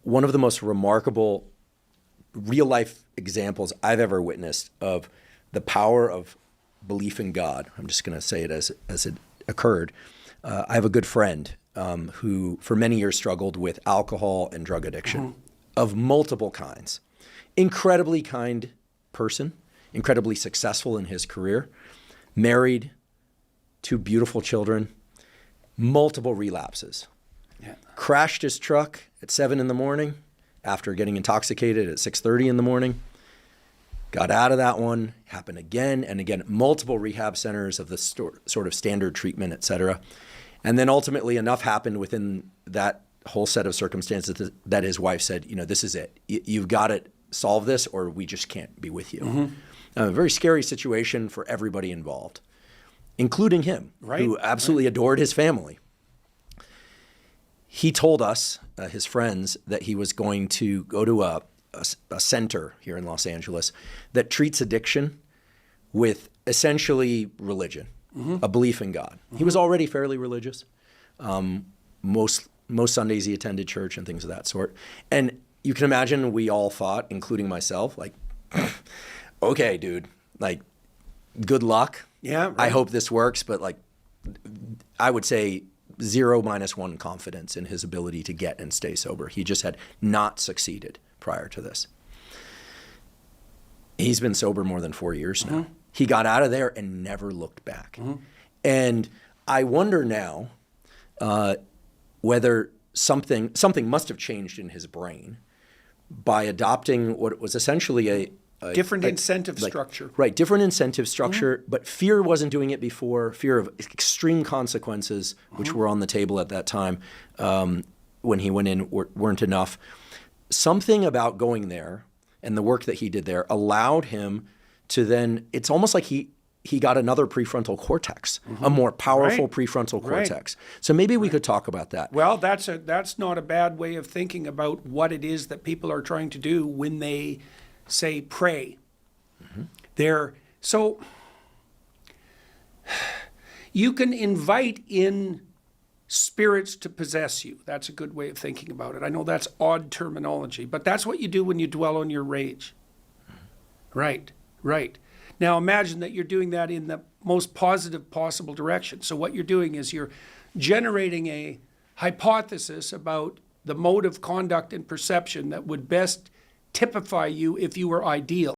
one of the most remarkable real-life examples I've ever witnessed of the power of belief in God. I'm just going to say it as it occurred. I have a good friend who for many years struggled with alcohol and drug addiction of multiple kinds. Incredibly kind person, incredibly successful in his career, married, 2 beautiful children, multiple relapses. Yeah. Crashed his truck at 7 in the morning after getting intoxicated at 6:30 in the morning. Got out of that one, happened again and again, multiple rehab centers of the sort of standard treatment, et cetera. And then ultimately enough happened within that whole set of circumstances that his wife said, this is it. You've got to solve this or we just can't be with you. A very scary situation for everybody involved, including him, who absolutely adored his family. He told us, his friends, that he was going to go to a center here in Los Angeles that treats addiction with essentially religion, a belief in God. He was already fairly religious. Most Sundays he attended church and things of that sort. And you can imagine we all thought, including myself, like, okay, dude, like, good luck. Yeah. Right. I hope this works, but like, I would say 0 - 1 confidence in his ability to get and stay sober. He just had not succeeded prior to this. He's been sober more than 4 years now. He got out of there and never looked back. And I wonder now whether something must have changed in his brain by adopting what was essentially a different incentive structure. Right, different incentive structure, but fear wasn't doing it before. Fear of extreme consequences, which were on the table at that time when he went in, weren't enough. Something about going there and the work that he did there allowed him to then, it's almost like he got another prefrontal cortex, a more powerful prefrontal cortex. So maybe we could talk about that. Well, that's not a bad way of thinking about what it is that people are trying to do when they say pray. So you can invite in spirits to possess you. That's a good way of thinking about it. I know that's odd terminology, but that's what you do when you dwell on your rage. Right. Now imagine that you're doing that in the most positive possible direction. So what you're doing is you're generating a hypothesis about the mode of conduct and perception that would best typify you if you were ideal.